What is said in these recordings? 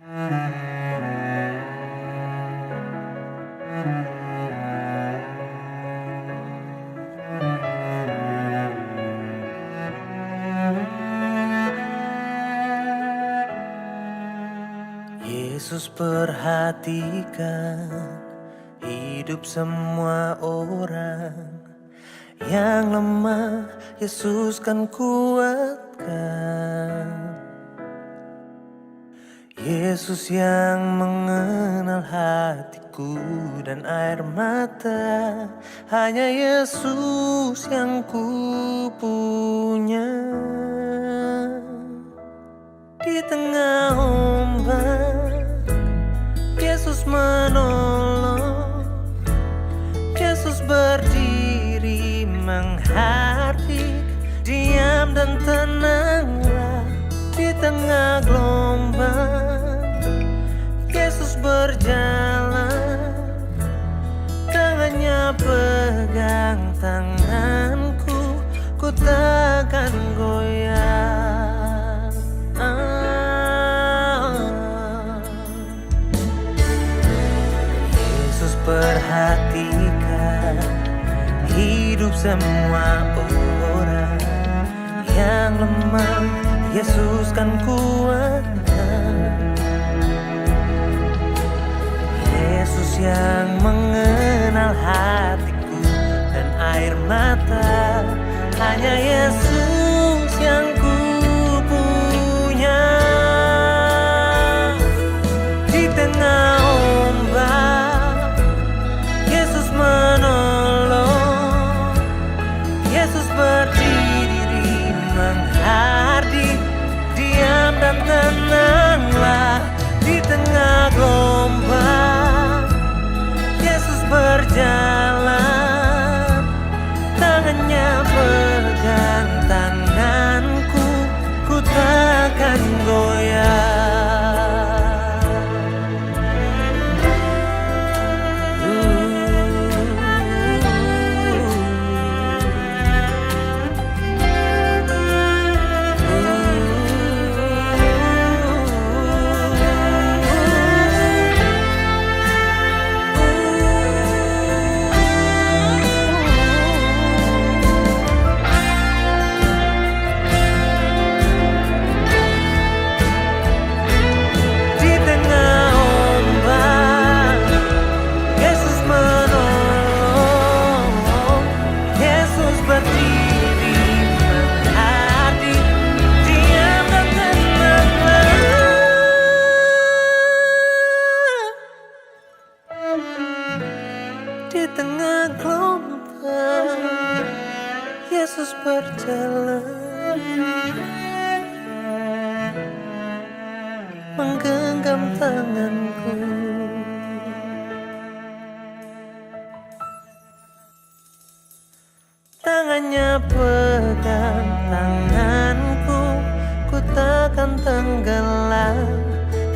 Yesus perhatikan hidup semua orang yang lemah, Yesus kan kuatkan. Yesus yang mengenal hatiku dan air mata, hanya Yesus yang ku punya. Di tengah ombak, Yesus menolong. Yesus berdiri menghardik, diam dan tenanglah di tengah gelombang. Yesus berjalan, tangannya pegang tanganku, ku takkan goyah. Yesus perhatikan hidup semua orang yang lemah, Yesus kan kuatkan. Yesus yang mengenal hatiku dan air mata, hanya Yesus yang ku punya. Di tengah ombak, Yesus menolong. Yesus berdiri menghardik, diam dan tenanglah di tengah gelombang. Yesus berjalan, tangannya pegang tanganku, ku takkan goyah. Di tengah gelombang, Yesus berjalan, menggenggam tanganku. Tangannya pegang tanganku, ku takkan tenggelam.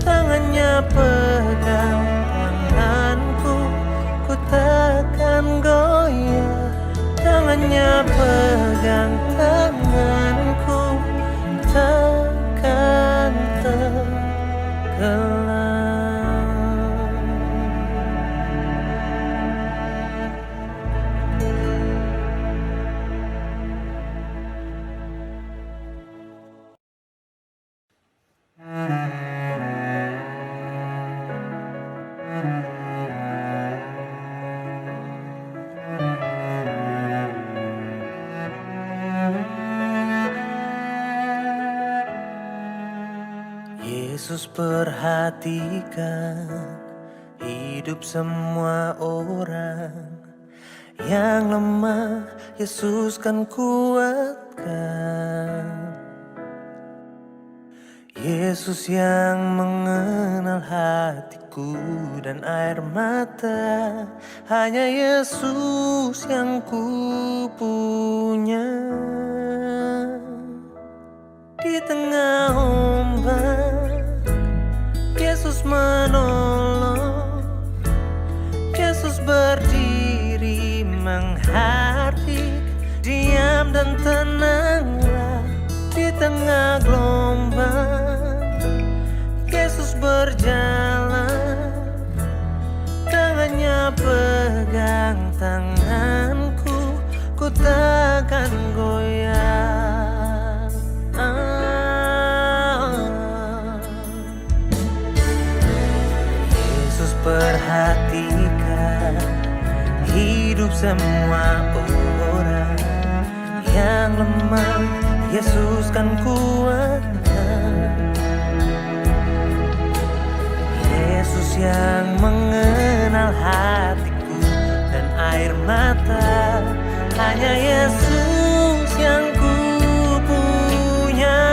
Tangannya pegang tanganku, ku takkan goyah. Tangannya pegang tanganku, takkan tenggelam. Yesus perhatikan hidup semua orang yang lemah, Yesus kan kuatkan. Yesus yang mengenal hatiku dan air mata, hanya Yesus yang ku punya. Di tengah ombak, Yesus menolong. Yesus berdiri menghardik, diam dan tenanglah di tengah gelombang. Yesus berjalan, tangannya pegang tanganku, ku takkan goyah. Yesus perhatikan hidup semua orang yang lemah, Yesus kan kuatkan. Yesus yang mengenal hatiku dan air mata, hanya Yesus yang ku punya.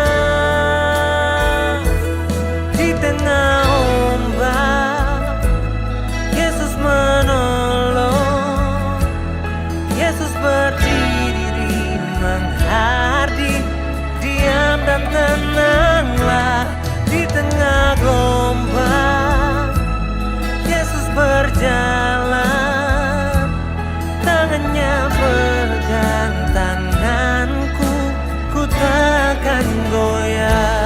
Di tengah ombak, Yesus menolong. Yesus berdiri menghardik, diam dan tenanglah. Di tengah gelombang, Yesus berjalan, tangannya pegang tanganku, ku takkan goyah.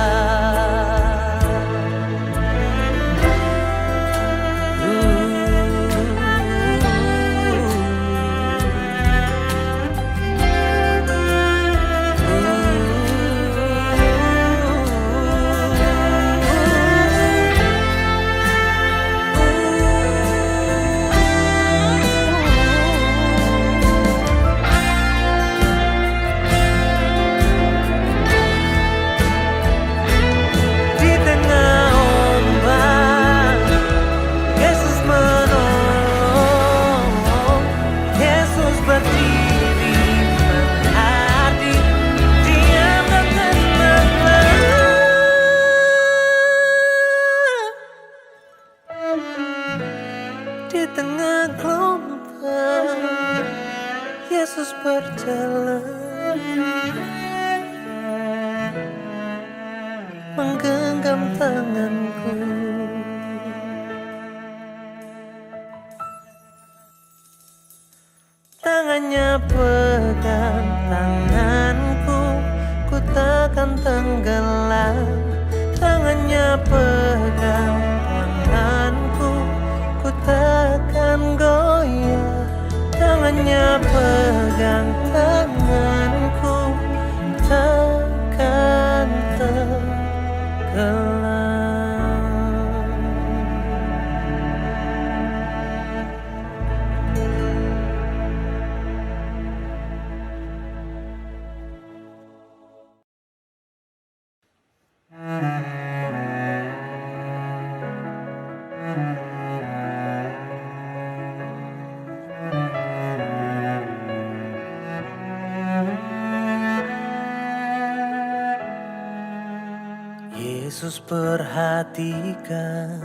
Di tengah gelombang, Yesus berjalan, menggenggam tanganku. Tangannya pegang tanganku, ku takkan tenggelam. Tangannya pegang tanganku, ku takkan goyah. Tangannya pegang tanganku, takkan tenggelam. Yesus perhatikan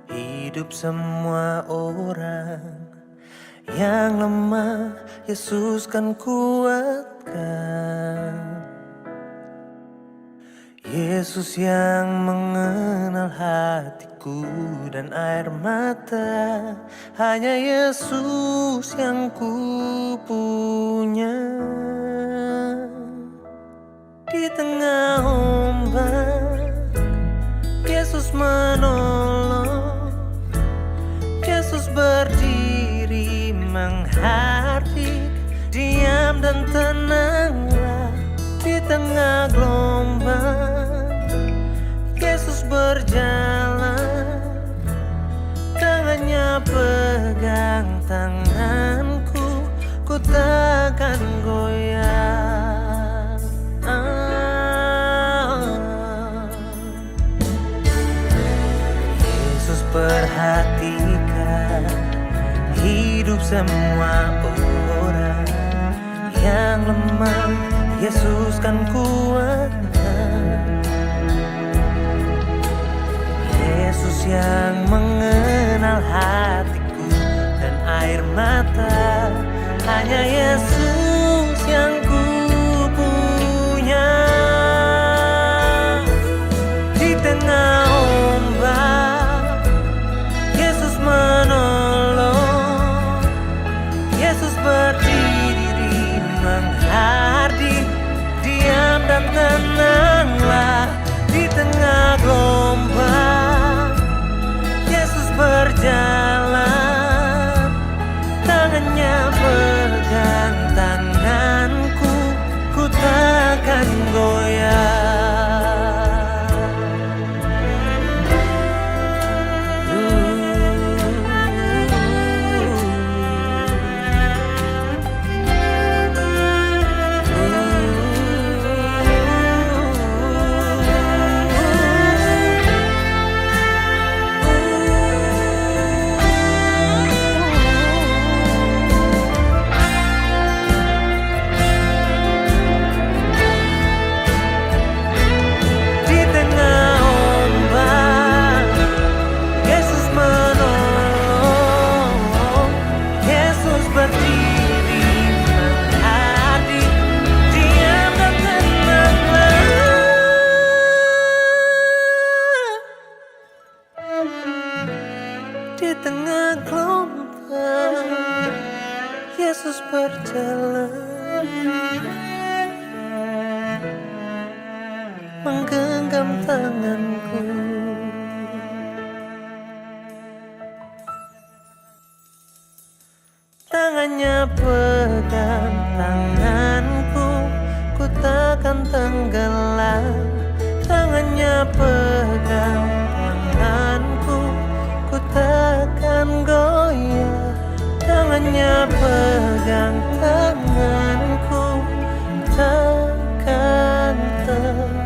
hidup semua orang yang lemah, Yesus kan kuatkan. Yesus yang mengenal hatiku dan air mata, hanya Yesus yang ku punya. Di tengah ombak, Yesus menolong. Yesus berdiri menghardik, diam dan tenanglah. Di tengah gelombang, Yesus berjalan, tangannya pegang tanganku, ku takkan goyah. Yesus perhatikan hidup semua orang yang lemah, Yesus kan kuatkan. Yesus yang mengenal hatiku dan air mata, hanya Yesus yang ku punya. Di tengah ombak, Yesus menolong. Yesus berdiri menghardik, diam dan tenanglah. Di tengah gelombang, di tengah gelombang. Yesus berjalan, menggenggam tanganku. Tangannya pegang tanganku, ku takkan tenggelam. Tangannya pegang tanganku, ku takkan goyah. Tangannya pegang tanganku, takkan tenggelam.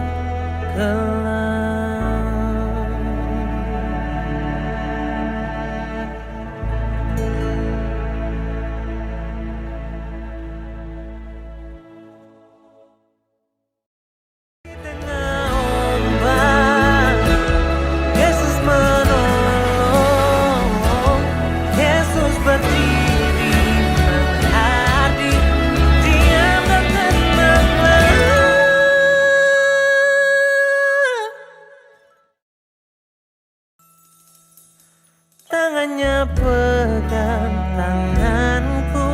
Tangannya pegang tanganku,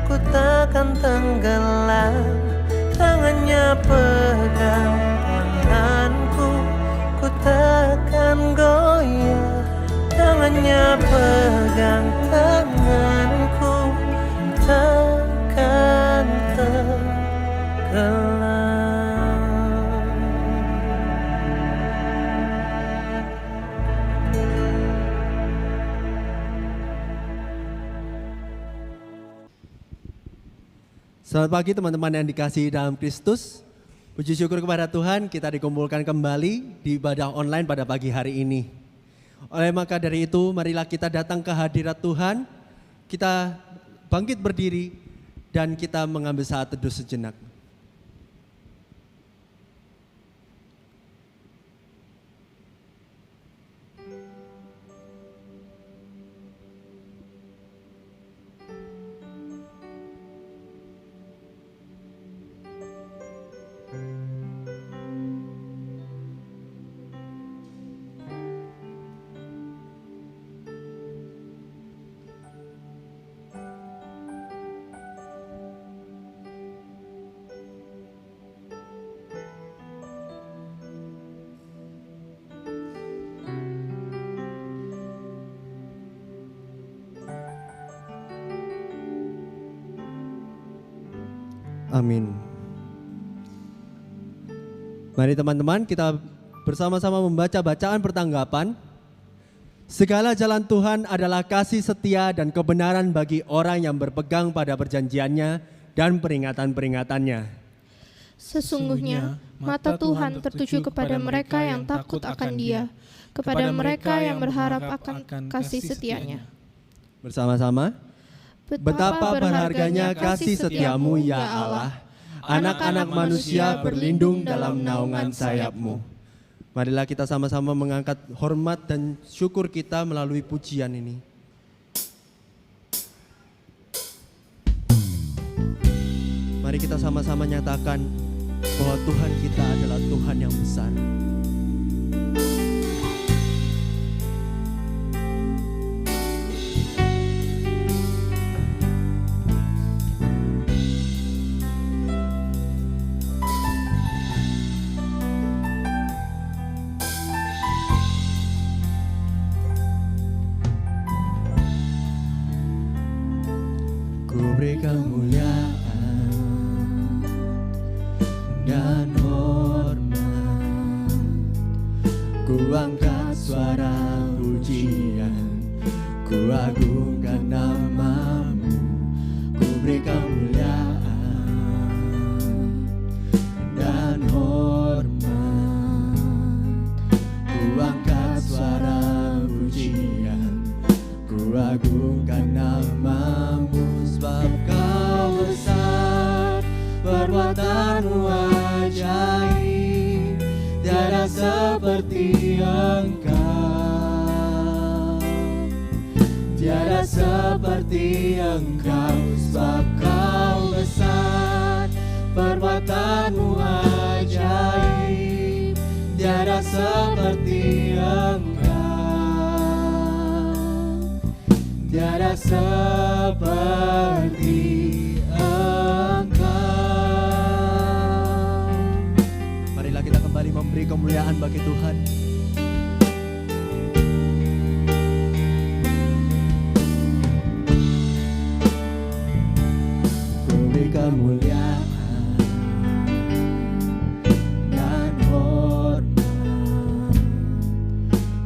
ku takkan tenggelam. Tangannya pegang tanganku, ku takkan goyah. Tangannya pegang tanganku, takkan tenggelam. Selamat pagi teman-teman yang dikasihi dalam Kristus. Puji syukur kepada Tuhan, kita dikumpulkan kembali di ibadah online pada pagi hari ini. Oleh maka dari itu, marilah kita datang ke hadirat Tuhan, kita bangkit berdiri, dan kita mengambil saat teduh sejenak. Amin. Mari teman-teman kita bersama-sama membaca bacaan pertanggapan. Segala jalan Tuhan adalah kasih setia dan kebenaran bagi orang yang berpegang pada perjanjiannya dan peringatan-peringatannya. Sesungguhnya mata Tuhan tertuju kepada mereka yang takut akan Dia, kepada mereka yang berharap akan kasih setianya. Bersama-sama. Betapa berharganya kasih setiamu ya Allah, anak-anak manusia berlindung dalam naungan sayap-Mu. Marilah kita sama-sama mengangkat hormat dan syukur kita melalui pujian ini. Mari kita sama-sama nyatakan bahwa Tuhan kita adalah Tuhan yang besar. Ku beri kemuliaan dan hormat, ku angkat suara pujian, ku agungkan nama-Mu. Ku beri kemuliaan dan hormat, ku angkat suara pujian, ku agungkan nama-Mu. Sebab Kau besar, perbuatan-Mu ajaib, tiada seperti Engkau, tiada seperti Engkau. Sebab Kau besar, perbuatan-Mu ajaib, tiada seperti Engkau. tiada seperti Engkau. Marilah kita kembali memberi kemuliaan bagi Tuhan. Beri kemuliaan dan hormat,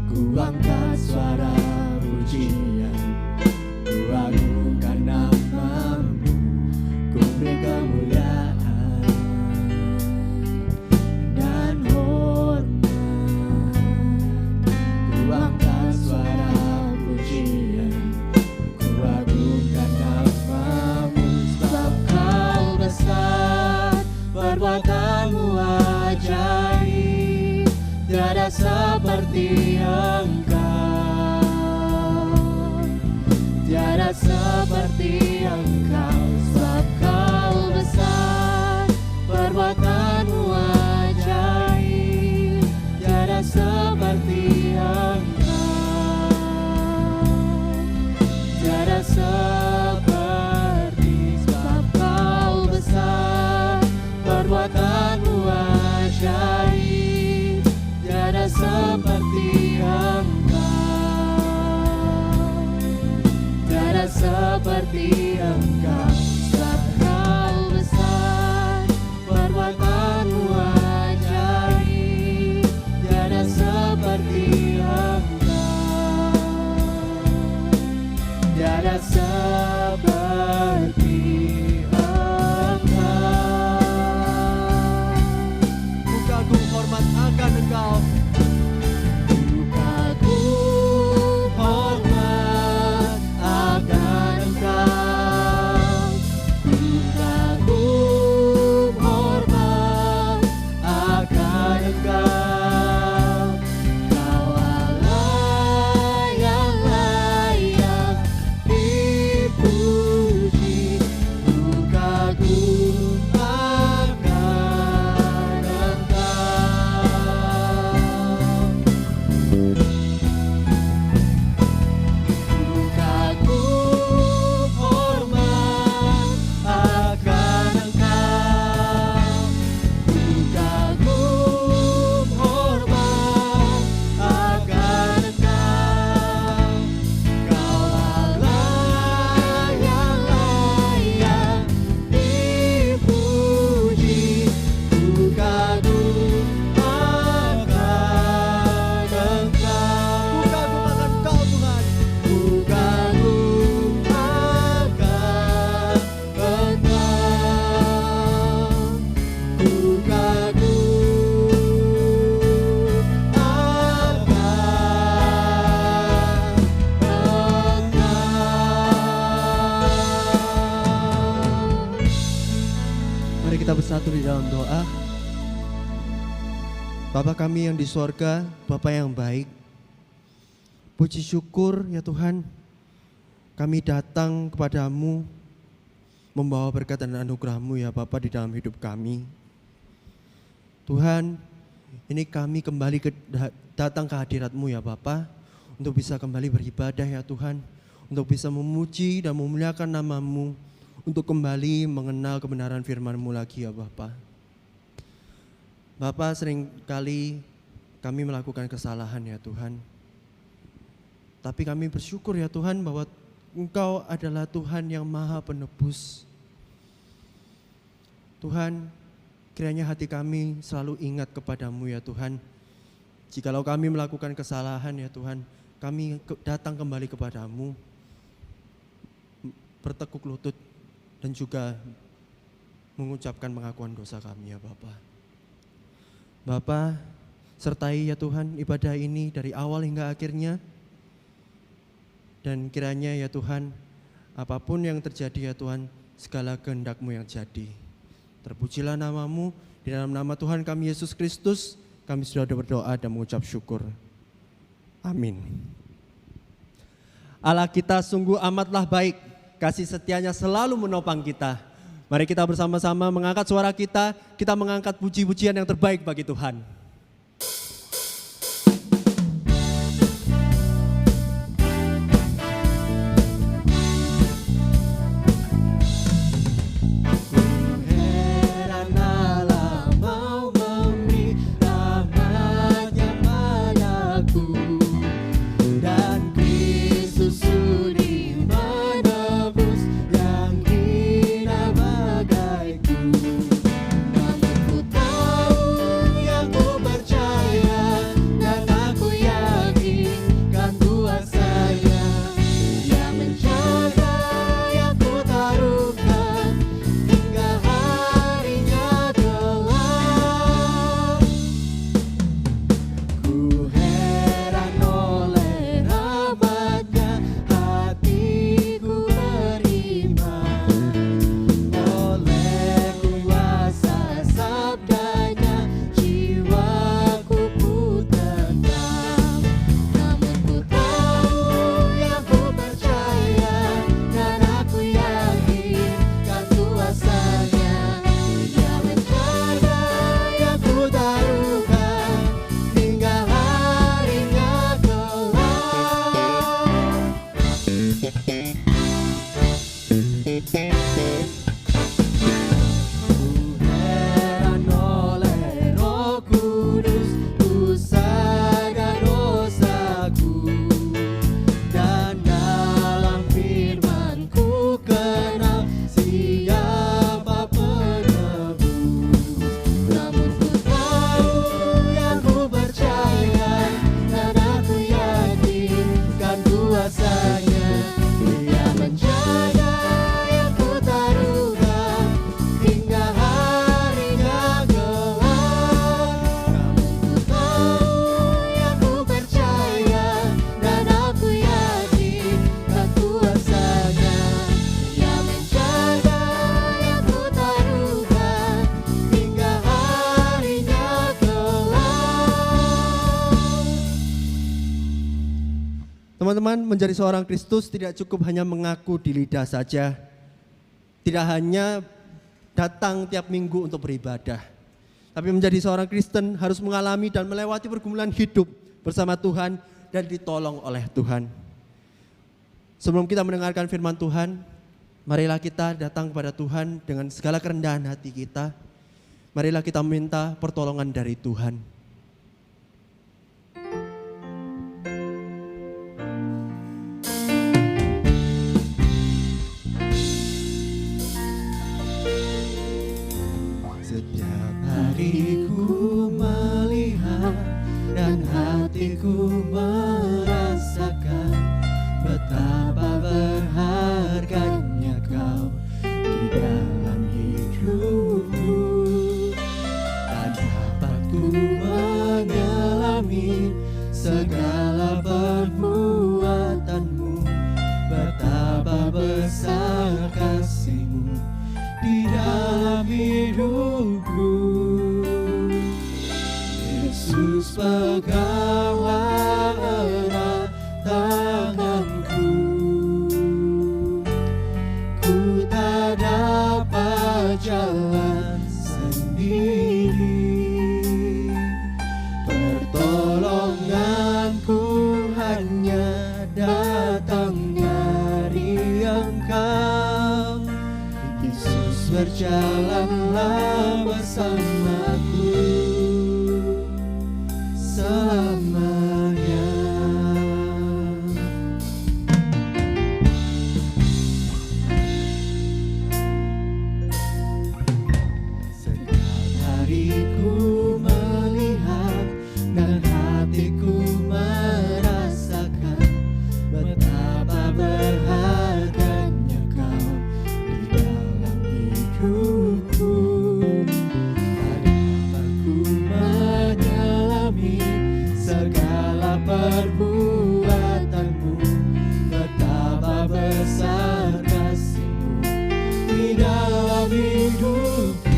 ku angkat suara pujian, ku agungkan namamu. Ku beri kemuliaan dan hormat, ku angkat suara pujian, ku agungkan namamu. Sebab kau besar, perbuatanmu ajaib, tiada seperti Engkau, tiada seperti Engkau. Sebab kau besar, perbuatanmu ajaib, tiada seperti Engkau, tiada seperti. Sebab kau besar, perbuatanmu ajaib, tiada seperti Engkau, tiada seperti Engkau. Sebab kau besar, perbuatanmu ajaib, tiada seperti Engkau, tiada seperti Engkau. Ku kagum hormat akan Engkau. Ku kagum hormat akan Engkau. Ku kagum hormat akan Engkau. Kau Allah yang layak dipuji. Ku kagum akan Engkau. Ku kagum hormat akan Engkau. Ku kagum hormat akan Engkau. Kau Allah yang layak dipuji. Ku kagum akan Engkau. Ku kagum akan Engkau Tuhan. Ku kagum akan Engkau. Ku kagum akan Engkau. Mari kita bersatu di dalam doa. Bapa kami yang di sorga, Bapa yang baik, puji syukur ya Tuhan, kami datang kepadamu membawa berkat dan anugerah-Mu ya Bapa di dalam hidup kami. Tuhan, ini kami kembali datang ke hadirat-Mu ya Bapa, untuk bisa kembali beribadah ya Tuhan, untuk bisa memuji dan memuliakan nama-Mu, untuk kembali mengenal kebenaran firman-Mu lagi ya Bapa. Bapa, seringkali kami melakukan kesalahan ya Tuhan. Tapi kami bersyukur ya Tuhan bahwa Engkau adalah Tuhan yang Maha Penebus. Tuhan, kiranya hati kami selalu ingat kepadamu ya Tuhan. Jikalau kami melakukan kesalahan ya Tuhan, kami datang kembali kepadamu, bertekuk lutut dan juga mengucapkan pengakuan dosa kami ya Bapa. Bapa, sertai ya Tuhan ibadah ini dari awal hingga akhirnya. Dan kiranya ya Tuhan, apapun yang terjadi ya Tuhan, segala kehendak-Mu yang jadi. Terpujilah nama-Mu, di dalam nama Tuhan kami Yesus Kristus, kami sudah berdoa dan mengucap syukur. Amin. Allah kita sungguh amatlah baik, kasih setianya selalu menopang kita. Mari kita bersama-sama mengangkat suara kita mengangkat puji-pujian yang terbaik bagi Tuhan. Teman-teman, menjadi seorang Kristus tidak cukup hanya mengaku di lidah saja. Tidak hanya datang tiap minggu untuk beribadah. Tapi menjadi seorang Kristen harus mengalami dan melewati pergumulan hidup bersama Tuhan dan ditolong oleh Tuhan. Sebelum kita mendengarkan firman Tuhan, marilah kita datang kepada Tuhan dengan segala kerendahan hati kita. Marilah kita minta pertolongan dari Tuhan. Setiap hari ku melihat dan hatiku merasakan betapa berharganya Kau di dalam hidupku. Tak dapat ku mengalami segala perbuatanmu, betapa besar kasih-Mu di dalam hidupku. Yesus, peganglah erat tanganku, ku tak dapat jalan sendiri. Pertolonganku hanya datang dari Engkau. Yesus, berjalanlah bersamaku selamanya. Setiap hari ku melihat dan hatiku merasakan betapa berharganya Kau di dalam hidupku. Tak dapat ku menyelami segala perbuatanmu, betapa besar kasih-Mu di dalam hidupku.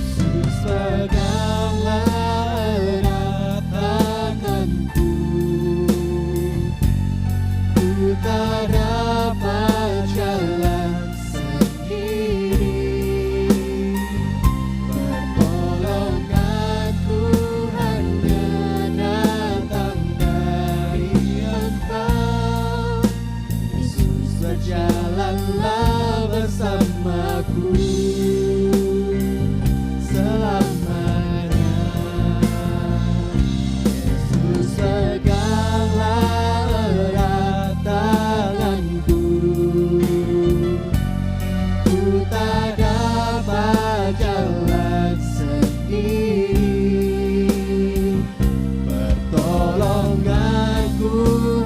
Yesus, peganglah erat tanganku, ku tak dapat jalan sendiri. Pertolonganku hanya datang dari Engkau. Yesus, berjalanlah bersamaku selamanya. Yesus, peganglah erat tanganku, ku tak dapat jalan sendiri. Pertolonganku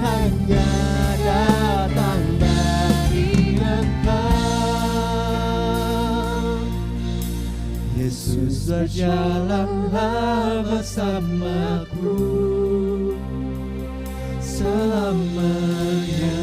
hanya datang dari Engkau. Yesus, berjalanlah bersamaku selamanya.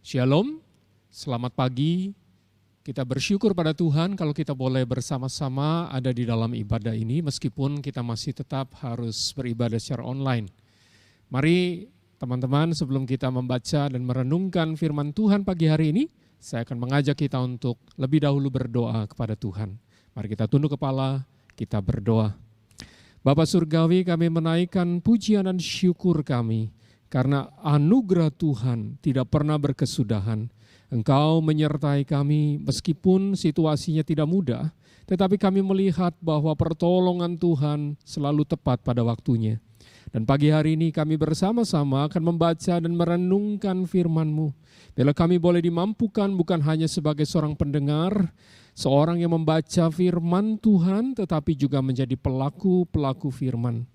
Shalom, selamat pagi. Kita bersyukur pada Tuhan kalau kita boleh bersama-sama ada di dalam ibadah ini meskipun kita masih tetap harus beribadah secara online. Mari teman-teman, sebelum kita membaca dan merenungkan firman Tuhan pagi hari ini, saya akan mengajak kita untuk lebih dahulu berdoa kepada Tuhan. Mari kita tunduk kepala, kita berdoa. Bapa Surgawi, kami menaikkan pujian dan syukur kami karena anugerah Tuhan tidak pernah berkesudahan. Engkau menyertai kami meskipun situasinya tidak mudah, tetapi kami melihat bahwa pertolongan Tuhan selalu tepat pada waktunya. Dan pagi hari ini kami bersama-sama akan membaca dan merenungkan firman-Mu. Bila kami boleh dimampukan bukan hanya sebagai seorang pendengar, seorang yang membaca firman Tuhan, tetapi juga menjadi pelaku-pelaku firman.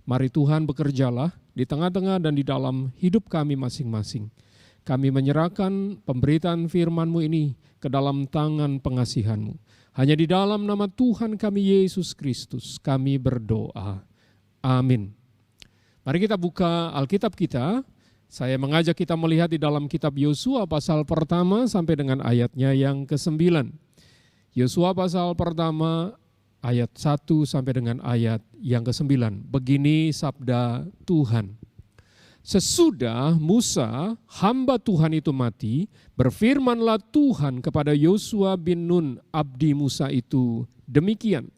Mari Tuhan bekerjalah di tengah-tengah dan di dalam hidup kami masing-masing. Kami menyerahkan pemberitaan firman-Mu ini ke dalam tangan pengasihan-Mu. Hanya di dalam nama Tuhan kami Yesus Kristus kami berdoa. Amin. Mari kita buka Alkitab kita. Saya mengajak kita melihat di dalam kitab Yosua pasal pertama sampai dengan ayatnya yang ke-9. Yosua pasal pertama ayat 1 sampai dengan ayat yang ke-9. Begini sabda Tuhan. Sesudah Musa, hamba Tuhan itu mati, berfirmanlah Tuhan kepada Yosua bin Nun, abdi Musa itu, demikian.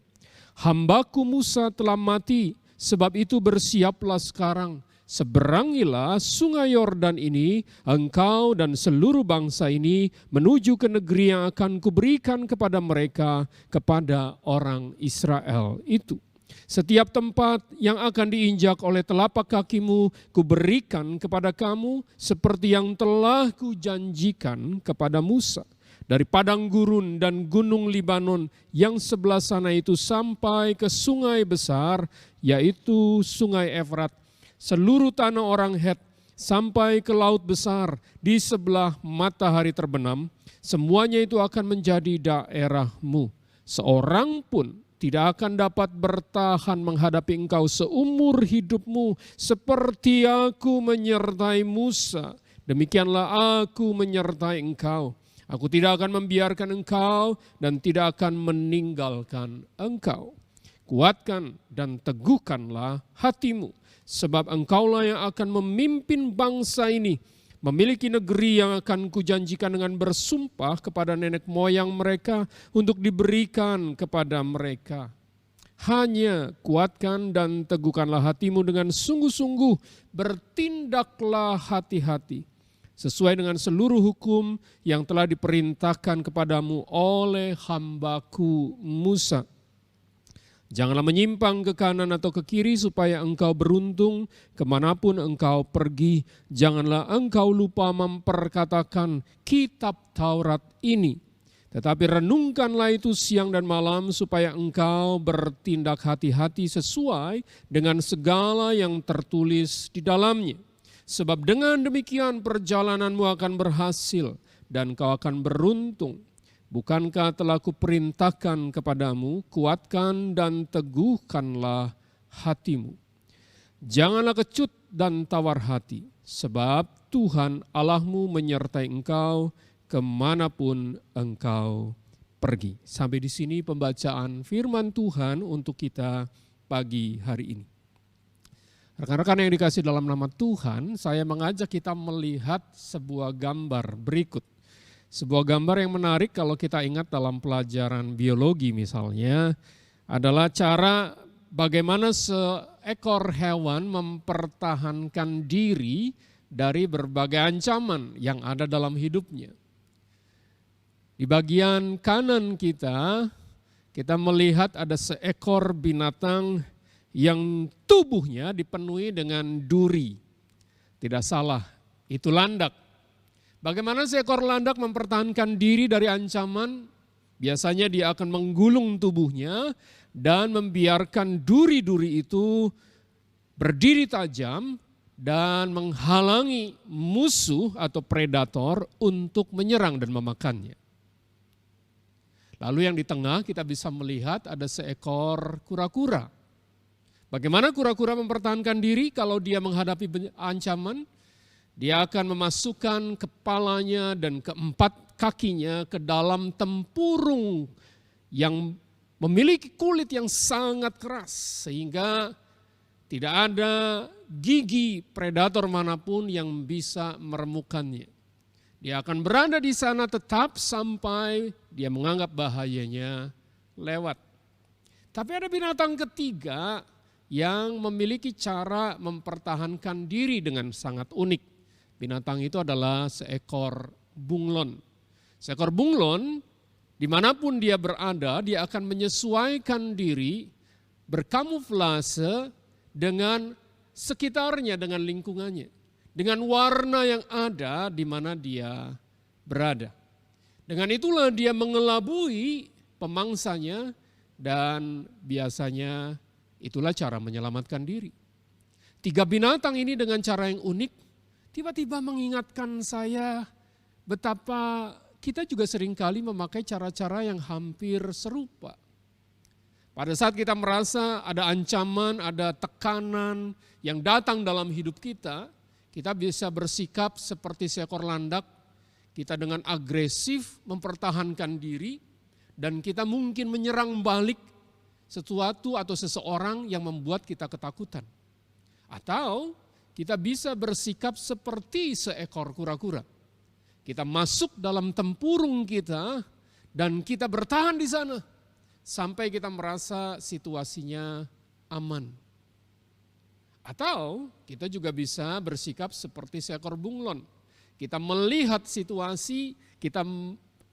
Hambaku Musa telah mati, sebab itu bersiaplah sekarang. Seberangilah sungai Yordan ini, engkau dan seluruh bangsa ini menuju ke negeri yang akan kuberikan kepada mereka, kepada orang Israel itu. Setiap tempat yang akan diinjak oleh telapak kakimu, kuberikan kepada kamu seperti yang telah kujanjikan kepada Musa. Dari padang gurun dan gunung Libanon yang sebelah sana itu sampai ke sungai besar, yaitu sungai Efrat, seluruh tanah orang Het, sampai ke laut besar di sebelah matahari terbenam, semuanya itu akan menjadi daerahmu. Seorang pun tidak akan dapat bertahan menghadapi engkau seumur hidupmu, seperti aku menyertai Musa. Demikianlah aku menyertai engkau. Aku tidak akan membiarkan engkau dan tidak akan meninggalkan engkau. Kuatkan dan teguhkanlah hatimu, sebab engkaulah yang akan memimpin bangsa ini, memiliki negeri yang akan kujanjikan dengan bersumpah kepada nenek moyang mereka untuk diberikan kepada mereka. Hanya kuatkan dan teguhkanlah hatimu dengan sungguh-sungguh, bertindaklah hati-hati, sesuai dengan seluruh hukum yang telah diperintahkan kepadamu oleh hambaku Musa. Janganlah menyimpang ke kanan atau ke kiri supaya engkau beruntung kemanapun engkau pergi. Janganlah engkau lupa memperkatakan kitab Taurat ini. Tetapi renungkanlah itu siang dan malam supaya engkau bertindak hati-hati sesuai dengan segala yang tertulis di dalamnya. Sebab dengan demikian perjalananmu akan berhasil dan kau akan beruntung. Bukankah telah kuperintahkan kepadamu, kuatkan dan teguhkanlah hatimu. Janganlah kecut dan tawar hati, sebab Tuhan Allahmu menyertai engkau kemanapun engkau pergi. Sampai di sini pembacaan firman Tuhan untuk kita pagi hari ini. Rekan-rekan yang dikasih dalam nama Tuhan, saya mengajak kita melihat sebuah gambar berikut. Sebuah gambar yang menarik kalau kita ingat dalam pelajaran biologi misalnya, adalah cara bagaimana seekor hewan mempertahankan diri dari berbagai ancaman yang ada dalam hidupnya. Di bagian kanan kita melihat ada seekor binatang yang tubuhnya dipenuhi dengan duri. Tidak salah, itu landak. Bagaimana seekor landak mempertahankan diri dari ancaman? Biasanya dia akan menggulung tubuhnya dan membiarkan duri-duri itu berdiri tajam dan menghalangi musuh atau predator untuk menyerang dan memakannya. Lalu yang di tengah kita bisa melihat ada seekor kura-kura. Bagaimana kura-kura mempertahankan diri kalau dia menghadapi ancaman? Dia akan memasukkan kepalanya dan keempat kakinya ke dalam tempurung yang memiliki kulit yang sangat keras sehingga tidak ada gigi predator manapun yang bisa meremukannya. Dia akan berada di sana tetap sampai dia menganggap bahayanya lewat. Tapi ada binatang ketiga yang memiliki cara mempertahankan diri dengan sangat unik. Binatang itu adalah seekor bunglon. Seekor bunglon, dimanapun dia berada, dia akan menyesuaikan diri, berkamuflase dengan sekitarnya, dengan lingkungannya. Dengan warna yang ada di mana dia berada. Dengan itulah dia mengelabui pemangsanya dan biasanya itulah cara menyelamatkan diri. Tiga binatang ini dengan cara yang unik, tiba-tiba mengingatkan saya betapa kita juga seringkali memakai cara-cara yang hampir serupa. Pada saat kita merasa ada ancaman, ada tekanan yang datang dalam hidup kita bisa bersikap seperti seekor landak, kita dengan agresif mempertahankan diri, dan kita mungkin menyerang balik sesuatu atau seseorang yang membuat kita ketakutan. Atau kita bisa bersikap seperti seekor kura-kura. Kita masuk dalam tempurung kita dan kita bertahan di sana sampai kita merasa situasinya aman. Atau kita juga bisa bersikap seperti seekor bunglon. Kita melihat situasi, kita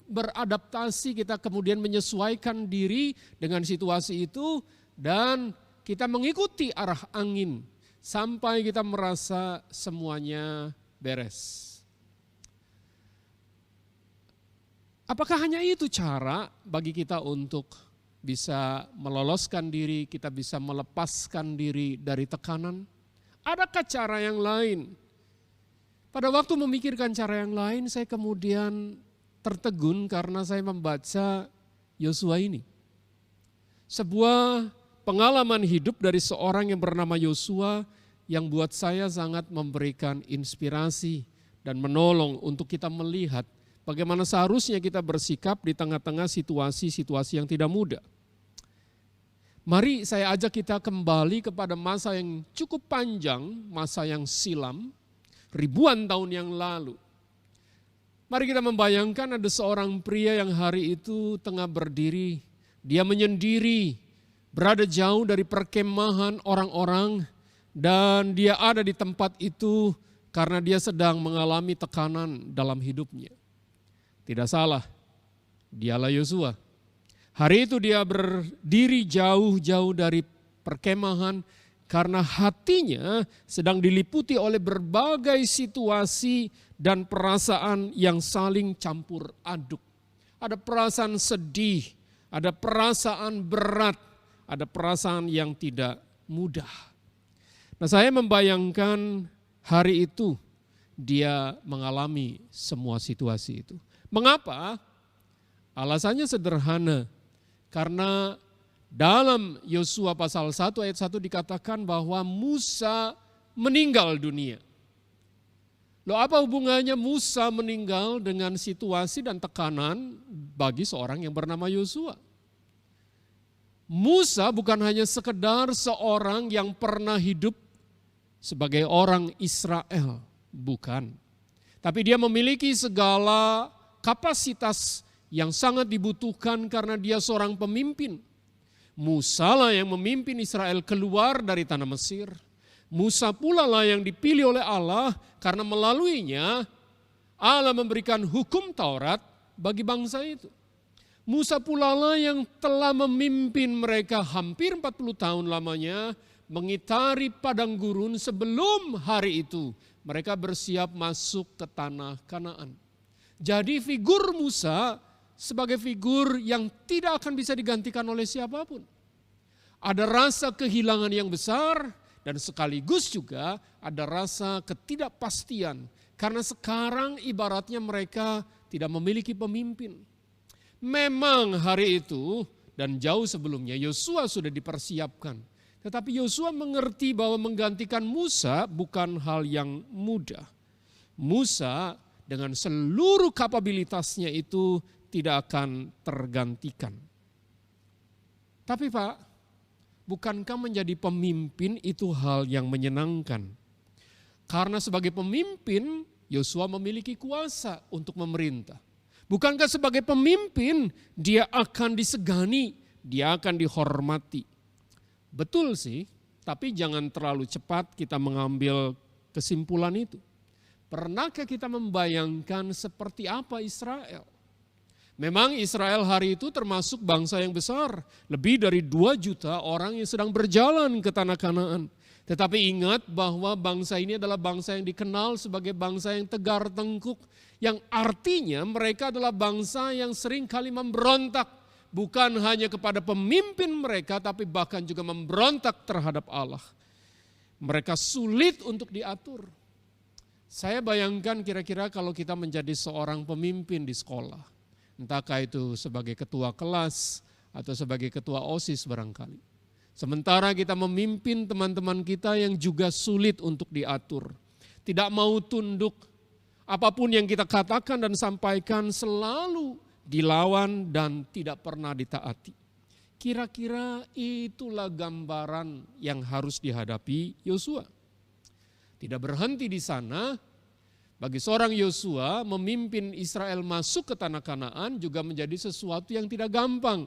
beradaptasi, kita kemudian menyesuaikan diri dengan situasi itu dan kita mengikuti arah angin sampai kita merasa semuanya beres. Apakah hanya itu cara bagi kita untuk bisa meloloskan diri, kita bisa melepaskan diri dari tekanan? Adakah cara yang lain? Pada waktu memikirkan cara yang lain, saya kemudian tertegun karena saya membaca Yosua ini. Sebuah pengalaman hidup dari seorang yang bernama Yosua yang buat saya sangat memberikan inspirasi dan menolong untuk kita melihat bagaimana seharusnya kita bersikap di tengah-tengah situasi-situasi yang tidak mudah. Mari saya ajak kita kembali kepada masa yang cukup panjang, masa yang silam, ribuan tahun yang lalu. Mari kita membayangkan ada seorang pria yang hari itu tengah berdiri, dia menyendiri, berada jauh dari perkemahan orang-orang, dan dia ada di tempat itu karena dia sedang mengalami tekanan dalam hidupnya. Tidak salah, dialah Yosua. Hari itu dia berdiri jauh-jauh dari perkemahan karena hatinya sedang diliputi oleh berbagai situasi dan perasaan yang saling campur aduk. Ada perasaan sedih, ada perasaan berat, ada perasaan yang tidak mudah. Nah, saya membayangkan hari itu dia mengalami semua situasi itu. Mengapa? Alasannya sederhana. Karena dalam Yosua pasal 1 ayat 1 dikatakan bahwa Musa meninggal dunia. Loh, apa hubungannya Musa meninggal dengan situasi dan tekanan bagi seorang yang bernama Yosua? Musa bukan hanya sekedar seorang yang pernah hidup sebagai orang Israel, bukan. Tapi dia memiliki segala kapasitas yang sangat dibutuhkan karena dia seorang pemimpin. Musa lah yang memimpin Israel keluar dari tanah Mesir. Musa pula lah yang dipilih oleh Allah karena melaluinya Allah memberikan hukum Taurat bagi bangsa itu. Musa pula lah yang telah memimpin mereka hampir 40 tahun lamanya mengitari padang gurun sebelum hari itu mereka bersiap masuk ke tanah Kanaan. Jadi figur Musa sebagai figur yang tidak akan bisa digantikan oleh siapapun. Ada rasa kehilangan yang besar dan sekaligus juga ada rasa ketidakpastian. Karena sekarang ibaratnya mereka tidak memiliki pemimpin. Memang hari itu dan jauh sebelumnya Yosua sudah dipersiapkan. Tetapi Yosua mengerti bahwa menggantikan Musa bukan hal yang mudah. Musa dengan seluruh kapabilitasnya itu tidak akan tergantikan. Tapi Pak, bukankah menjadi pemimpin itu hal yang menyenangkan? Karena sebagai pemimpin, Yosua memiliki kuasa untuk memerintah. Bukankah sebagai pemimpin, dia akan disegani, dia akan dihormati. Betul sih, tapi jangan terlalu cepat kita mengambil kesimpulan itu. Pernahkah kita membayangkan seperti apa Israel? Memang Israel hari itu termasuk bangsa yang besar. Lebih dari 2 juta orang yang sedang berjalan ke tanah Kanaan. Tetapi ingat bahwa bangsa ini adalah bangsa yang dikenal sebagai bangsa yang tegar tengkuk. Yang artinya mereka adalah bangsa yang sering kali memberontak. Bukan hanya kepada pemimpin mereka tapi bahkan juga memberontak terhadap Allah. Mereka sulit untuk diatur. Saya bayangkan kira-kira kalau kita menjadi seorang pemimpin di sekolah, entahkah itu sebagai ketua kelas atau sebagai ketua OSIS barangkali. Sementara kita memimpin teman-teman kita yang juga sulit untuk diatur, tidak mau tunduk, apapun yang kita katakan dan sampaikan selalu dilawan dan tidak pernah ditaati. Kira-kira itulah gambaran yang harus dihadapi Yosua. Tidak berhenti di sana, bagi seorang Yosua memimpin Israel masuk ke tanah Kanaan juga menjadi sesuatu yang tidak gampang.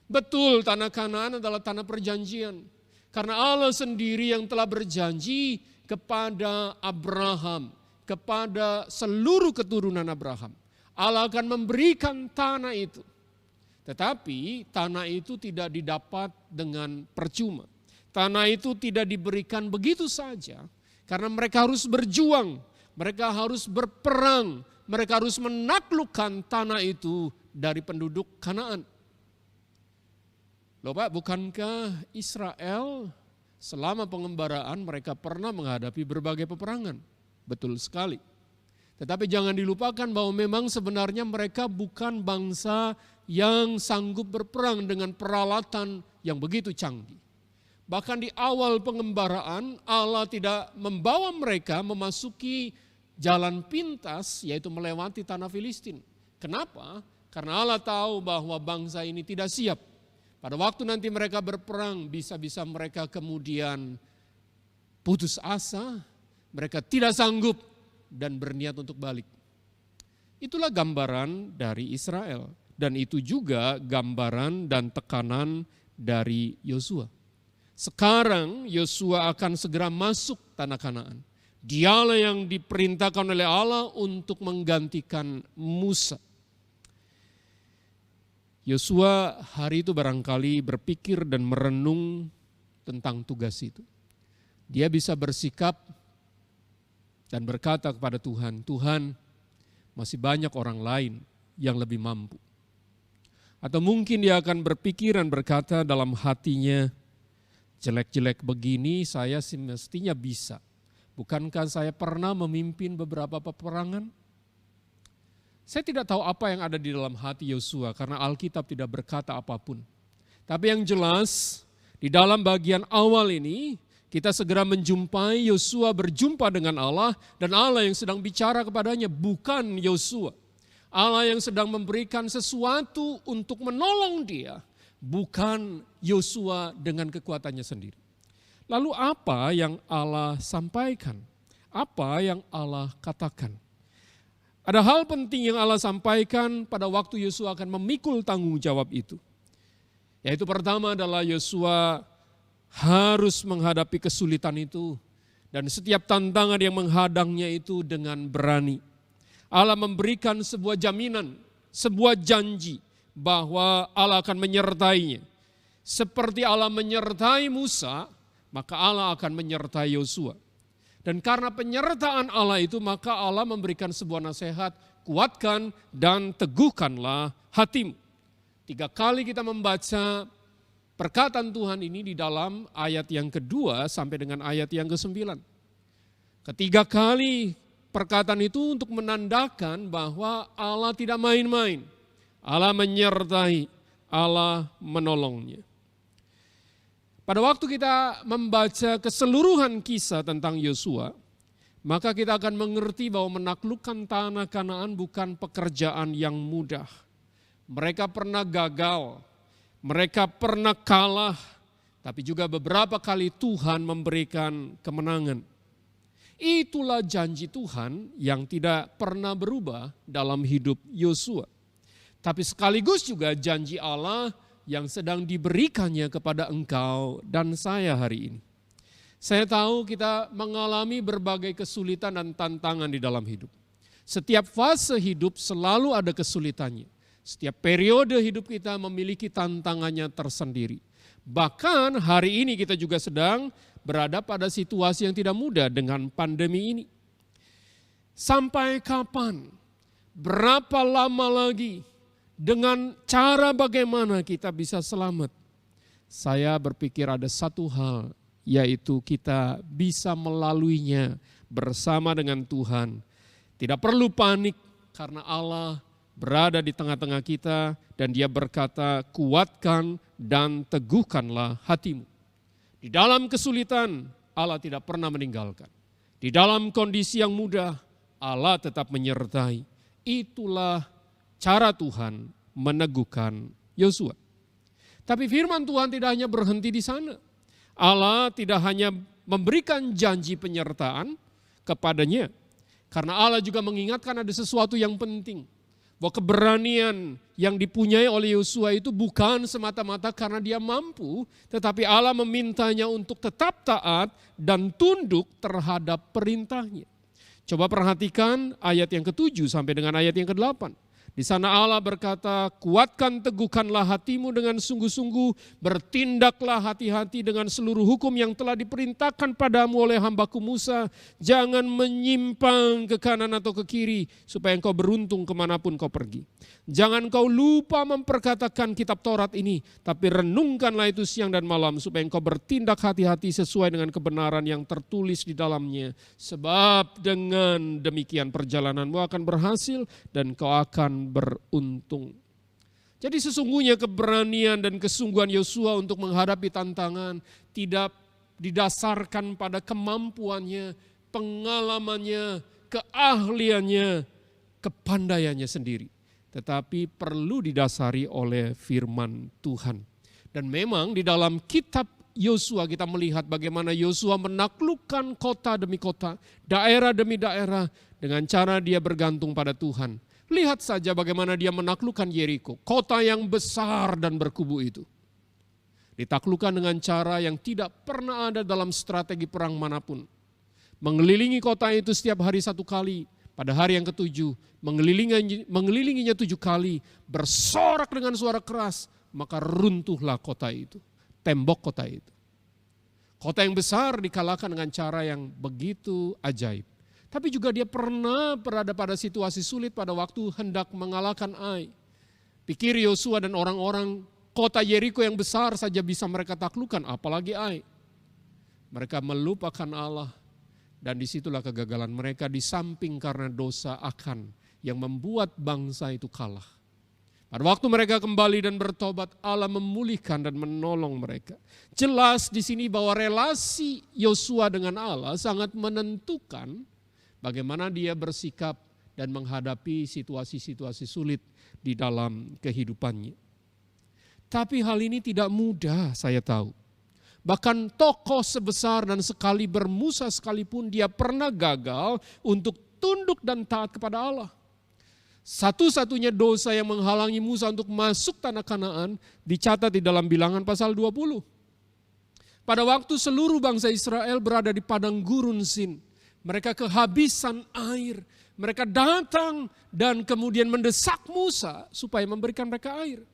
Betul, tanah Kanaan adalah tanah perjanjian. Karena Allah sendiri yang telah berjanji kepada Abraham, kepada seluruh keturunan Abraham. Allah akan memberikan tanah itu. Tetapi tanah itu tidak didapat dengan percuma. Tanah itu tidak diberikan begitu saja, karena mereka harus berjuang, mereka harus berperang, mereka harus menaklukkan tanah itu dari penduduk Kanaan. Loh Pak, bukankah Israel selama pengembaraan mereka pernah menghadapi berbagai peperangan? Betul sekali. Tetapi jangan dilupakan bahwa memang sebenarnya mereka bukan bangsa yang sanggup berperang dengan peralatan yang begitu canggih. Bahkan di awal pengembaraan Allah tidak membawa mereka memasuki jalan pintas, yaitu melewati tanah Filistin. Kenapa? Karena Allah tahu bahwa bangsa ini tidak siap. Pada waktu nanti mereka berperang, bisa-bisa mereka kemudian putus asa, mereka tidak sanggup dan berniat untuk balik. Itulah gambaran dari Israel. Dan itu juga gambaran dan tekanan dari Yosua. Sekarang Yosua akan segera masuk tanah Kanaan. Dialah yang diperintahkan oleh Allah untuk menggantikan Musa. Yosua hari itu barangkali berpikir dan merenung tentang tugas itu. Dia bisa bersikap dan berkata kepada Tuhan, Tuhan, masih banyak orang lain yang lebih mampu. Atau mungkin dia akan berpikir dan berkata dalam hatinya, jelek-jelek begini saya mestinya bisa. Bukankah saya pernah memimpin beberapa peperangan? Saya tidak tahu apa yang ada di dalam hati Yosua karena Alkitab tidak berkata apapun. Tapi yang jelas di dalam bagian awal ini kita segera menjumpai Yosua berjumpa dengan Allah dan Allah yang sedang bicara kepadanya bukan Yosua. Allah yang sedang memberikan sesuatu untuk menolong dia. Bukan Yosua dengan kekuatannya sendiri. Lalu apa yang Allah sampaikan? Apa yang Allah katakan? Ada hal penting yang Allah sampaikan pada waktu Yosua akan memikul tanggung jawab itu. Yaitu pertama adalah Yosua harus menghadapi kesulitan itu. Dan setiap tantangan yang menghadangnya itu dengan berani. Allah memberikan sebuah jaminan, sebuah janji bahwa Allah akan menyertainya. Seperti Allah menyertai Musa, maka Allah akan menyertai Yosua. Dan karena penyertaan Allah itu, maka Allah memberikan sebuah nasihat, kuatkan dan teguhkanlah hatimu. 3 kali kita membaca perkataan Tuhan ini di dalam ayat yang kedua sampai dengan ayat yang ke-9. Ketiga kali perkataan itu untuk menandakan bahwa Allah tidak main-main. Allah menyertai, Allah menolongnya. Pada waktu kita membaca keseluruhan kisah tentang Yosua, maka kita akan mengerti bahwa menaklukkan tanah Kanaan bukan pekerjaan yang mudah. Mereka pernah gagal, mereka pernah kalah, tapi juga beberapa kali Tuhan memberikan kemenangan. Itulah janji Tuhan yang tidak pernah berubah dalam hidup Yosua. Tapi sekaligus juga janji Allah yang sedang diberikannya kepada engkau dan saya hari ini. Saya tahu kita mengalami berbagai kesulitan dan tantangan di dalam hidup. Setiap fase hidup selalu ada kesulitannya. Setiap periode hidup kita memiliki tantangannya tersendiri. Bahkan hari ini kita juga sedang berada pada situasi yang tidak mudah dengan pandemi ini. Sampai kapan? Berapa lama lagi? Dengan cara bagaimana kita bisa selamat? Saya berpikir ada satu hal, yaitu kita bisa melaluinya, bersama dengan Tuhan. Tidak perlu panik karena Allah berada di tengah-tengah kita dan Dia berkata, kuatkan dan teguhkanlah hatimu. Di dalam kesulitan Allah tidak pernah meninggalkan. Di dalam kondisi yang mudah Allah tetap menyertai. Itulah cara Tuhan meneguhkan Yosua. Tapi firman Tuhan tidak hanya berhenti di sana. Allah tidak hanya memberikan janji penyertaan kepadanya. Karena Allah juga mengingatkan ada sesuatu yang penting. Bahwa keberanian yang dipunyai oleh Yosua itu bukan semata-mata karena dia mampu. Tetapi Allah memintanya untuk tetap taat dan tunduk terhadap perintahnya. Coba perhatikan ayat yang ke-7 sampai dengan ayat yang ke-8. Di sana Allah berkata, kuatkan teguhkanlah hatimu dengan sungguh-sungguh, bertindaklah hati-hati dengan seluruh hukum yang telah diperintahkan padamu oleh hambaku Musa. Jangan menyimpang ke kanan atau ke kiri, supaya engkau beruntung kemanapun kau pergi. Jangan kau lupa memperkatakan kitab Taurat ini, tapi renungkanlah itu siang dan malam, supaya engkau bertindak hati-hati sesuai dengan kebenaran yang tertulis di dalamnya. Sebab dengan demikian perjalananmu akan berhasil dan kau akan beruntung. Jadi sesungguhnya keberanian dan kesungguhan Yosua untuk menghadapi tantangan tidak didasarkan pada kemampuannya, pengalamannya, keahliannya, kepandaiannya sendiri. Tetapi perlu didasari oleh firman Tuhan. Dan memang di dalam kitab Yosua kita melihat bagaimana Yosua menaklukkan kota demi kota, daerah demi daerah dengan cara dia bergantung pada Tuhan. Lihat saja bagaimana dia menaklukkan Yeriko, kota yang besar dan berkubu itu. Ditaklukkan dengan cara yang tidak pernah ada dalam strategi perang manapun. Mengelilingi kota itu setiap hari 1 kali, pada hari yang ke-7 mengelilinginya 7 kali, bersorak dengan suara keras, maka runtuhlah kota itu, tembok kota itu. Kota yang besar dikalahkan dengan cara yang begitu ajaib. Tapi juga dia pernah berada pada situasi sulit pada waktu hendak mengalahkan Ai. Pikir Yosua dan orang-orang kota Yeriko yang besar saja bisa mereka taklukkan, apalagi Ai. Mereka melupakan Allah dan disitulah kegagalan mereka, di samping karena dosa Akan yang membuat bangsa itu kalah. Pada waktu mereka kembali dan bertobat, Allah memulihkan dan menolong mereka. Jelas di sini bahwa relasi Yosua dengan Allah sangat menentukan bagaimana dia bersikap dan menghadapi situasi-situasi sulit di dalam kehidupannya. Tapi hal ini tidak mudah, saya tahu. Bahkan tokoh sebesar dan sekaliber Musa sekalipun dia pernah gagal untuk tunduk dan taat kepada Allah. Satu-satunya dosa yang menghalangi Musa untuk masuk tanah Kanaan dicatat di dalam Bilangan pasal 20. Pada waktu seluruh bangsa Israel berada di padang gurun Sin, mereka kehabisan air. Mereka datang dan kemudian mendesak Musa supaya memberikan mereka air.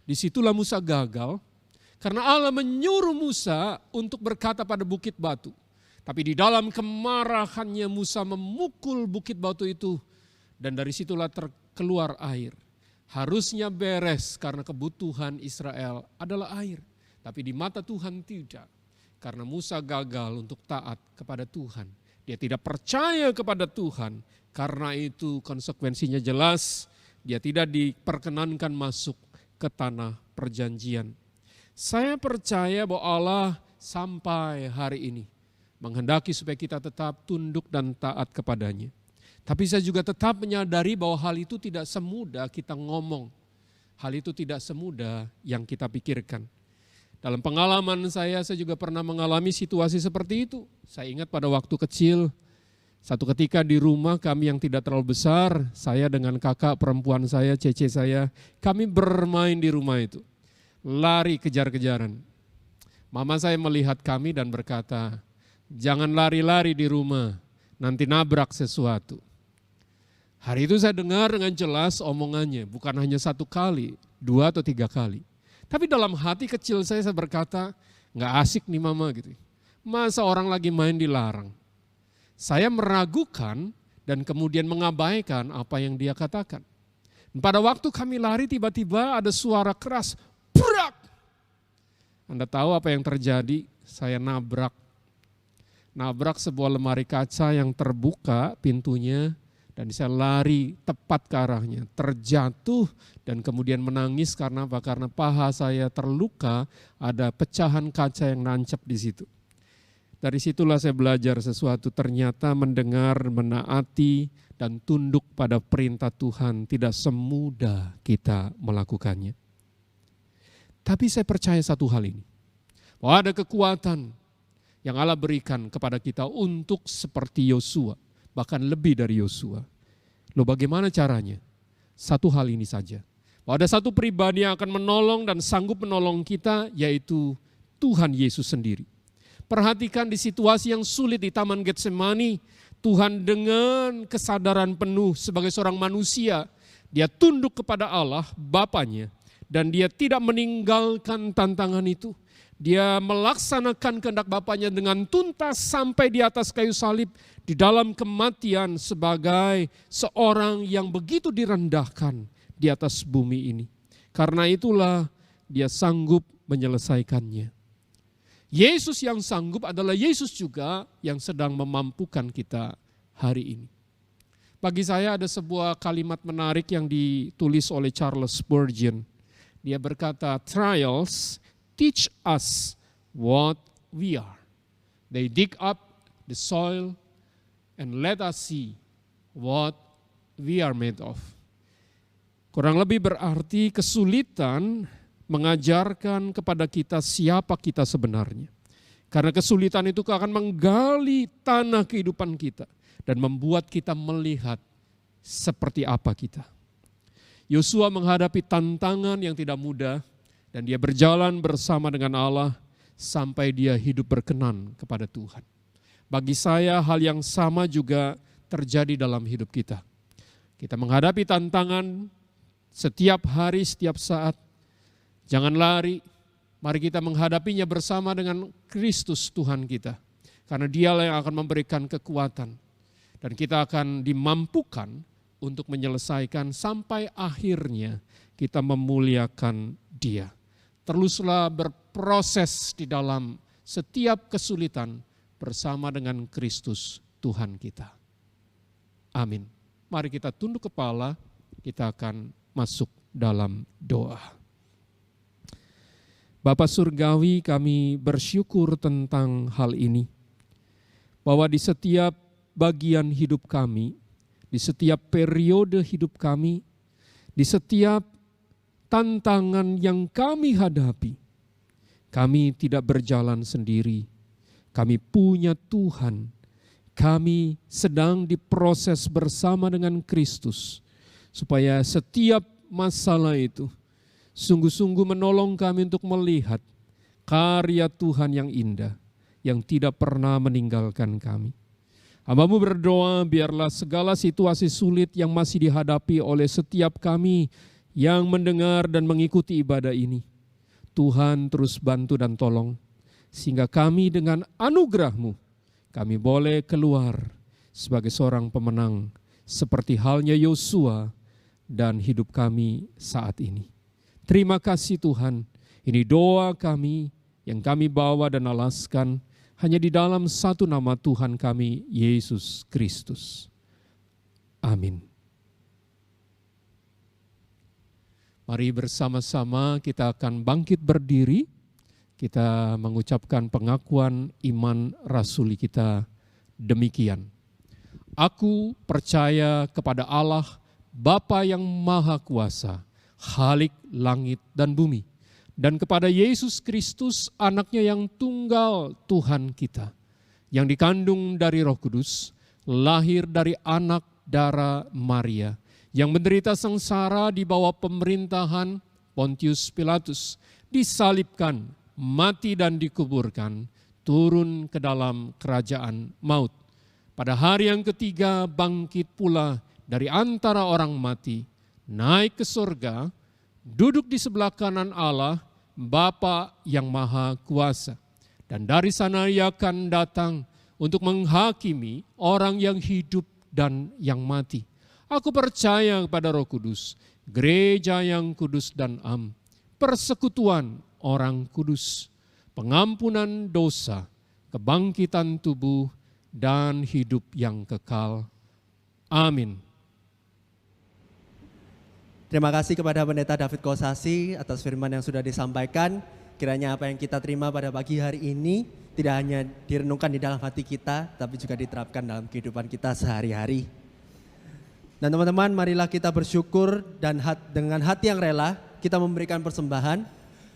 Disitulah Musa gagal karena Allah menyuruh Musa untuk berkata pada bukit batu. Tapi di dalam kemarahannya Musa memukul bukit batu itu dan dari situlah terkeluar air. Harusnya beres karena kebutuhan Israel adalah air. Tapi di mata Tuhan tidak. Karena Musa gagal untuk taat kepada Tuhan. Dia tidak percaya kepada Tuhan. Karena itu konsekuensinya jelas. Dia tidak diperkenankan masuk ke tanah perjanjian. Saya percaya bahwa Allah sampai hari ini menghendaki supaya kita tetap tunduk dan taat kepadanya. Tapi saya juga tetap menyadari bahwa hal itu tidak semudah kita ngomong. Hal itu tidak semudah yang kita pikirkan. Dalam pengalaman saya juga pernah mengalami situasi seperti itu. Saya ingat pada waktu kecil, satu ketika di rumah kami yang tidak terlalu besar, saya dengan kakak perempuan saya, cece saya, kami bermain di rumah itu. Lari kejar-kejaran. Mama saya melihat kami dan berkata, jangan lari-lari di rumah, nanti nabrak sesuatu. Hari itu saya dengar dengan jelas omongannya, bukan hanya 1 kali, 2 atau 3 kali. Tapi dalam hati kecil saya berkata, gak asik nih mama gitu. Masa orang lagi main dilarang. Saya meragukan dan kemudian mengabaikan apa yang dia katakan. Pada waktu kami lari tiba-tiba ada suara keras, brak. Anda tahu apa yang terjadi? Saya nabrak nabrak sebuah lemari kaca yang terbuka pintunya, dan saya lari tepat ke arahnya, terjatuh dan kemudian menangis karena apa? Karena paha saya terluka, ada pecahan kaca yang nancap di situ. Dari situlah saya belajar sesuatu, ternyata mendengar, menaati, dan tunduk pada perintah Tuhan tidak semudah kita melakukannya. Tapi saya percaya satu hal ini, bahwa ada kekuatan yang Allah berikan kepada kita untuk seperti Yosua, bahkan lebih dari Yosua. Loh, bagaimana caranya? Satu hal ini saja, bahwa ada satu pribadi yang akan menolong dan sanggup menolong kita, yaitu Tuhan Yesus sendiri. Perhatikan di situasi yang sulit di Taman Getsemani, Tuhan dengan kesadaran penuh sebagai seorang manusia, dia tunduk kepada Allah, Bapanya, dan dia tidak meninggalkan tantangan itu. Dia melaksanakan kehendak Bapanya dengan tuntas sampai di atas kayu salib, di dalam kematian sebagai seorang yang begitu direndahkan di atas bumi ini. Karena itulah dia sanggup menyelesaikannya. Yesus yang sanggup adalah Yesus juga yang sedang memampukan kita hari ini. Bagi saya ada sebuah kalimat menarik yang ditulis oleh Charles Spurgeon. Dia berkata, trials teach us what we are. They dig up the soil and let us see what we are made of. Kurang lebih berarti kesulitan mengajarkan kepada kita siapa kita sebenarnya. Karena kesulitan itu akan menggali tanah kehidupan kita dan membuat kita melihat seperti apa kita. Yosua menghadapi tantangan yang tidak mudah dan dia berjalan bersama dengan Allah sampai dia hidup berkenan kepada Tuhan. Bagi saya hal yang sama juga terjadi dalam hidup kita. Kita menghadapi tantangan setiap hari, setiap saat. Jangan lari, mari kita menghadapinya bersama dengan Kristus Tuhan kita. Karena dialah yang akan memberikan kekuatan. Dan kita akan dimampukan untuk menyelesaikan sampai akhirnya kita memuliakan Dia. Teruslah berproses di dalam setiap kesulitan bersama dengan Kristus Tuhan kita. Amin. Mari kita tunduk kepala, kita akan masuk dalam doa. Bapa Surgawi, kami bersyukur tentang hal ini. Bahwa di setiap bagian hidup kami, di setiap periode hidup kami, di setiap tantangan yang kami hadapi, kami tidak berjalan sendiri. Kami punya Tuhan. Kami sedang diproses bersama dengan Kristus. Supaya setiap masalah itu sungguh-sungguh menolong kami untuk melihat karya Tuhan yang indah, yang tidak pernah meninggalkan kami. Hamba-Mu berdoa biarlah segala situasi sulit yang masih dihadapi oleh setiap kami yang mendengar dan mengikuti ibadah ini, Tuhan terus bantu dan tolong, sehingga kami dengan anugerah-Mu, kami boleh keluar sebagai seorang pemenang, seperti halnya Yosua dan hidup kami saat ini. Terima kasih Tuhan, ini doa kami yang kami bawa dan alaskan hanya di dalam satu nama Tuhan kami, Yesus Kristus. Amin. Mari bersama-sama kita akan bangkit berdiri, kita mengucapkan pengakuan iman rasuli kita demikian. Aku percaya kepada Allah, Bapa yang Maha Kuasa, Khalik langit dan bumi, dan kepada Yesus Kristus anaknya yang tunggal Tuhan kita, yang dikandung dari Roh Kudus, lahir dari anak darah Maria, yang menderita sengsara di bawah pemerintahan Pontius Pilatus, disalibkan, mati dan dikuburkan, turun ke dalam kerajaan maut. Pada hari yang ketiga bangkit pula dari antara orang mati, naik ke surga, duduk di sebelah kanan Allah, Bapa yang Maha Kuasa. Dan dari sana Ia akan datang untuk menghakimi orang yang hidup dan yang mati. Aku percaya kepada Roh Kudus, gereja yang kudus dan persekutuan orang kudus, pengampunan dosa, kebangkitan tubuh, dan hidup yang kekal. Amin. Terima kasih kepada Pendeta David Kosasi atas firman yang sudah disampaikan. Kiranya apa yang kita terima pada pagi hari ini tidak hanya direnungkan di dalam hati kita, tapi juga diterapkan dalam kehidupan kita sehari-hari. Dan teman-teman, marilah kita bersyukur dan dengan hati yang rela kita memberikan persembahan.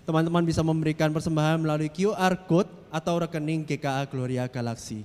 Teman-teman bisa memberikan persembahan melalui QR Code atau rekening GKA Gloria Galaxy.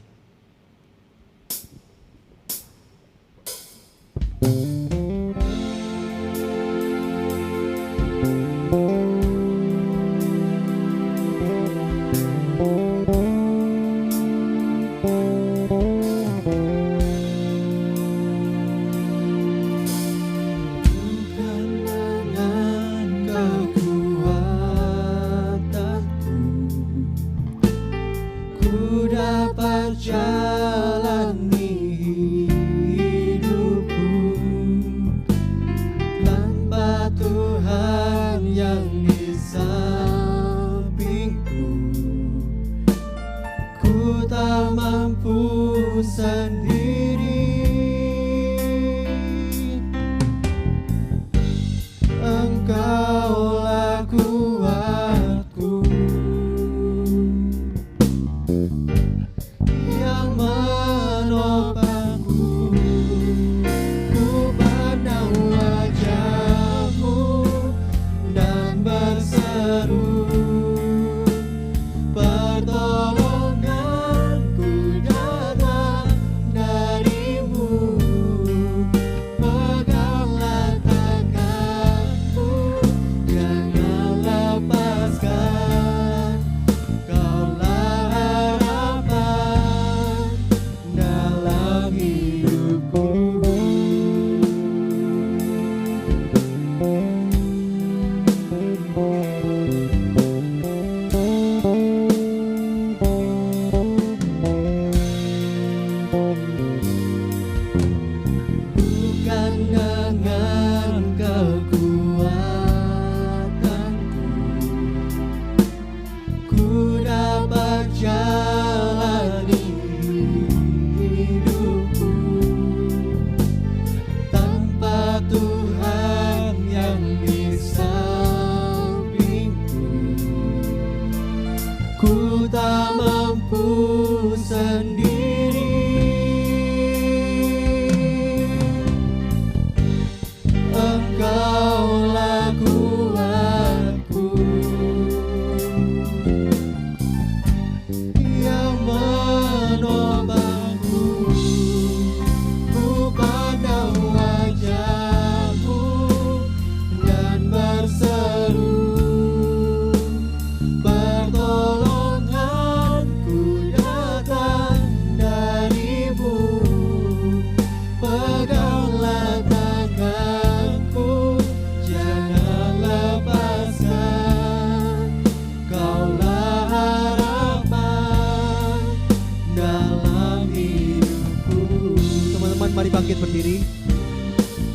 Mari bangkit berdiri.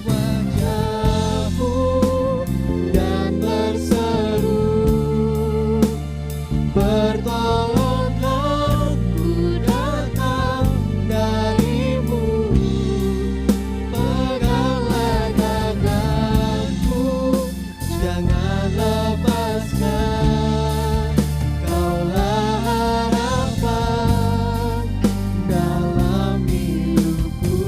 Wajahmu dan berseru, pertolongan ku datang darimu. Peganglah tanganku, jangan lepaskan. Kaulah harapan dalam hidupku.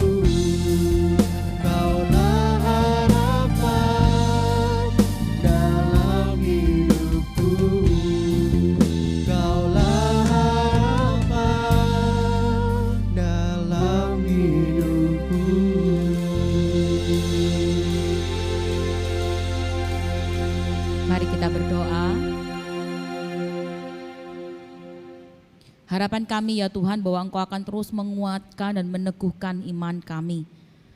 Kaulah harapan dalam hidupku. Kaulah harapan dalam hidupku. Mari kita berdoa. Harapan kami ya Tuhan bahwa Engkau akan terus menguatkan dan meneguhkan iman kami.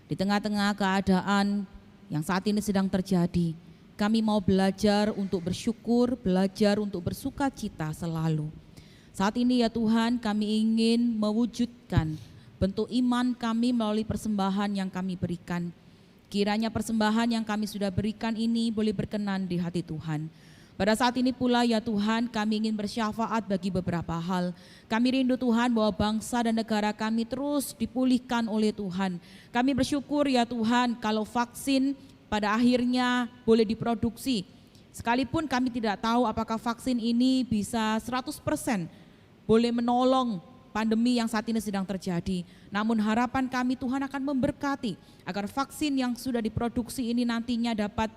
Di tengah-tengah keadaan yang saat ini sedang terjadi, kami mau belajar untuk bersyukur, belajar untuk bersuka cita selalu. Saat ini ya Tuhan, kami ingin mewujudkan bentuk iman kami melalui persembahan yang kami berikan. Kiranya persembahan yang kami sudah berikan ini boleh berkenan di hati Tuhan. Pada saat ini pula ya Tuhan, kami ingin bersyafaat bagi beberapa hal. Kami rindu Tuhan bahwa bangsa dan negara kami terus dipulihkan oleh Tuhan. Kami bersyukur ya Tuhan kalau vaksin pada akhirnya boleh diproduksi. Sekalipun kami tidak tahu apakah vaksin ini bisa 100% boleh menolong pandemi yang saat ini sedang terjadi. Namun harapan kami Tuhan akan memberkati agar vaksin yang sudah diproduksi ini nantinya dapat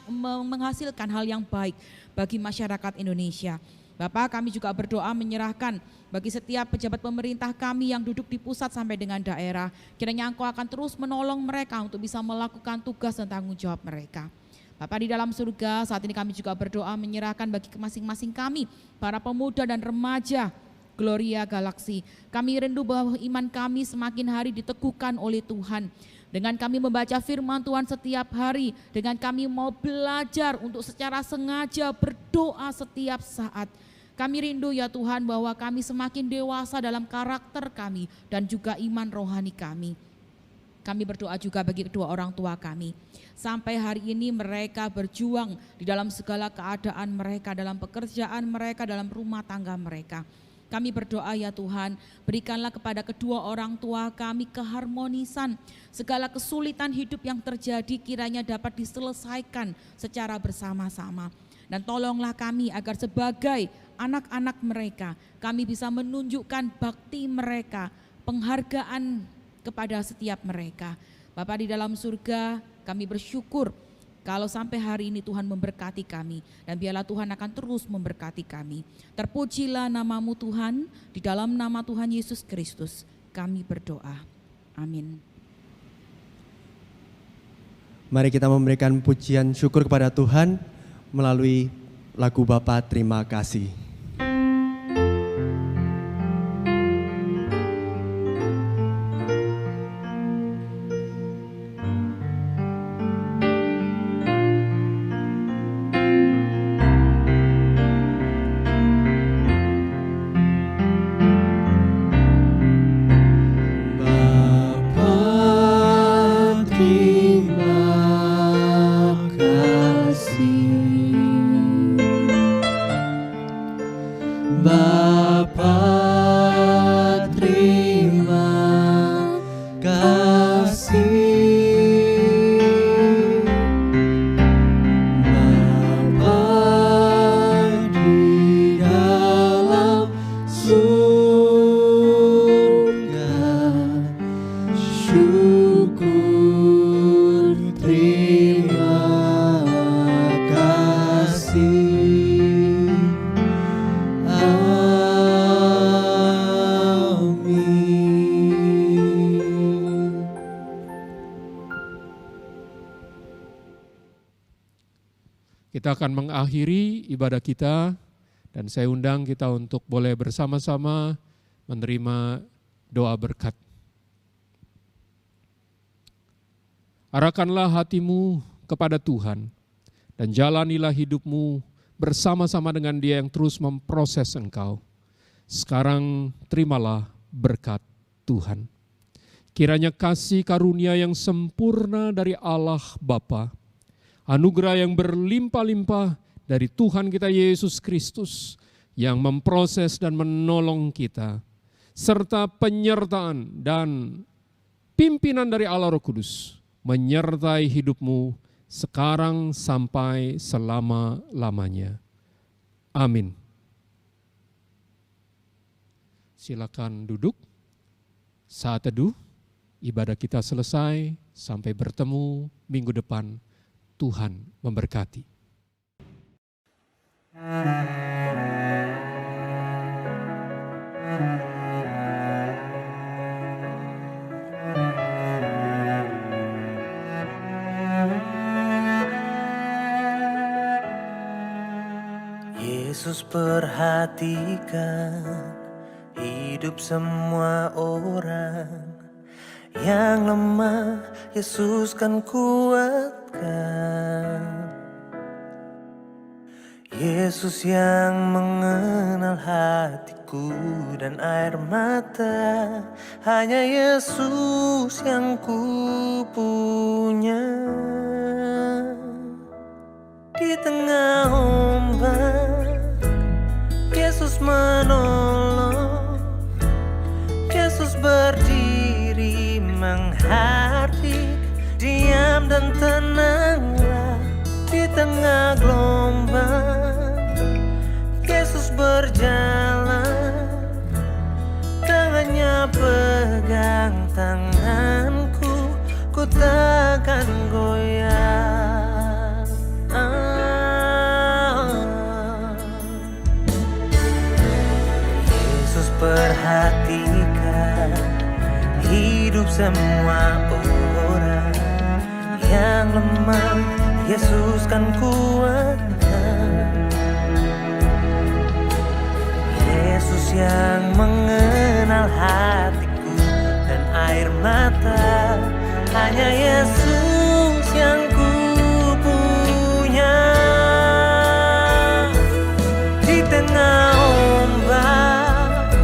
menghasilkan hal yang baik bagi masyarakat Indonesia. Bapak, kami juga berdoa menyerahkan bagi setiap pejabat pemerintah kami yang duduk di pusat sampai dengan daerah. Kiranya Engkau akan terus menolong mereka untuk bisa melakukan tugas dan tanggung jawab mereka. Bapak di dalam surga, saat ini kami juga berdoa menyerahkan bagi masing-masing kami, para pemuda dan remaja Gloria Galaksi. Kami rindu bahwa iman kami semakin hari diteguhkan oleh Tuhan. Dengan kami membaca firman Tuhan setiap hari, dengan kami mau belajar untuk secara sengaja berdoa setiap saat. Kami rindu ya Tuhan bahwa kami semakin dewasa dalam karakter kami dan juga iman rohani kami. Kami berdoa juga bagi kedua orang tua kami. Sampai hari ini mereka berjuang di dalam segala keadaan mereka, dalam pekerjaan mereka, dalam rumah tangga mereka. Kami berdoa ya Tuhan, berikanlah kepada kedua orang tua kami keharmonisan. Segala kesulitan hidup yang terjadi kiranya dapat diselesaikan secara bersama-sama. Dan tolonglah kami agar sebagai anak-anak mereka, kami bisa menunjukkan bakti mereka, penghargaan kepada setiap mereka. Bapa di dalam surga, kami bersyukur kalau sampai hari ini Tuhan memberkati kami, dan biarlah Tuhan akan terus memberkati kami. Terpujilah nama-Mu Tuhan, di dalam nama Tuhan Yesus Kristus kami berdoa. Amin. Mari kita memberikan pujian syukur kepada Tuhan melalui lagu Bapa Terima Kasih. Kita akan mengakhiri ibadah kita dan saya undang kita untuk boleh bersama-sama menerima doa berkat. Arahkanlah hatimu kepada Tuhan dan jalanilah hidupmu bersama-sama dengan Dia yang terus memproses engkau. Sekarang terimalah berkat Tuhan. Kiranya kasih karunia yang sempurna dari Allah Bapa, anugerah yang berlimpah-limpah dari Tuhan kita Yesus Kristus yang memproses dan menolong kita, serta penyertaan dan pimpinan dari Allah Roh Kudus menyertai hidupmu sekarang sampai selama-lamanya. Amin. Silakan duduk. Saat teduh, ibadah kita selesai. Sampai bertemu minggu depan. Tuhan memberkati. Yesus perhatikan hidup semua orang. Yang lemah Yesus kan kuatkan. Yesus yang mengenal hatiku dan air mata, hanya Yesus yang ku punya. Di tengah semua orang yang lemah, Yesus kan kuatkan. Yesus yang mengenal hatiku dan air mata, hanya Yesus yang ku punya. Di tengah ombak,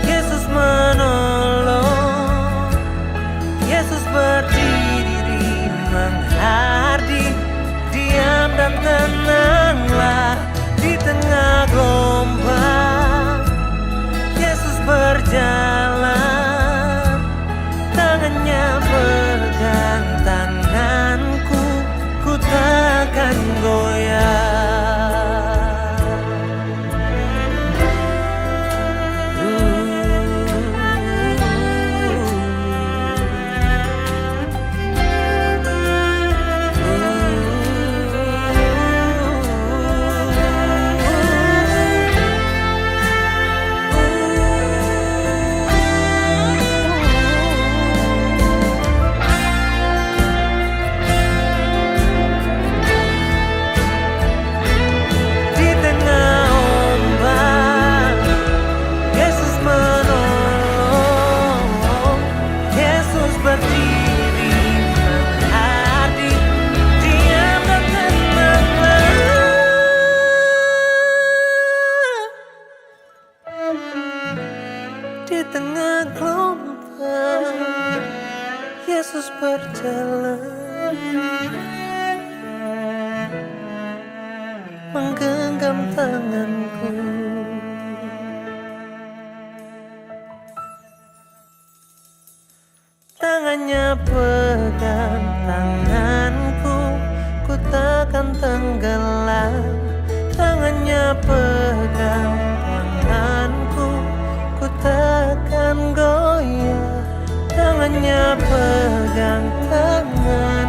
Yesus menolong. Yesus berdiri menghardi, diam dan tenanglah. Di tengah gelombang, Yesus berjalan, tangannya pegang tanganku, ku takkan goyah. Di tengah gelombang, Yesus berjalan, menggenggam tanganku. Tangannya pegang tanganku, ku takkan tenggelam. Tangannya pegang tanganku, ku takkan goyah. Tangannya pegang tangan.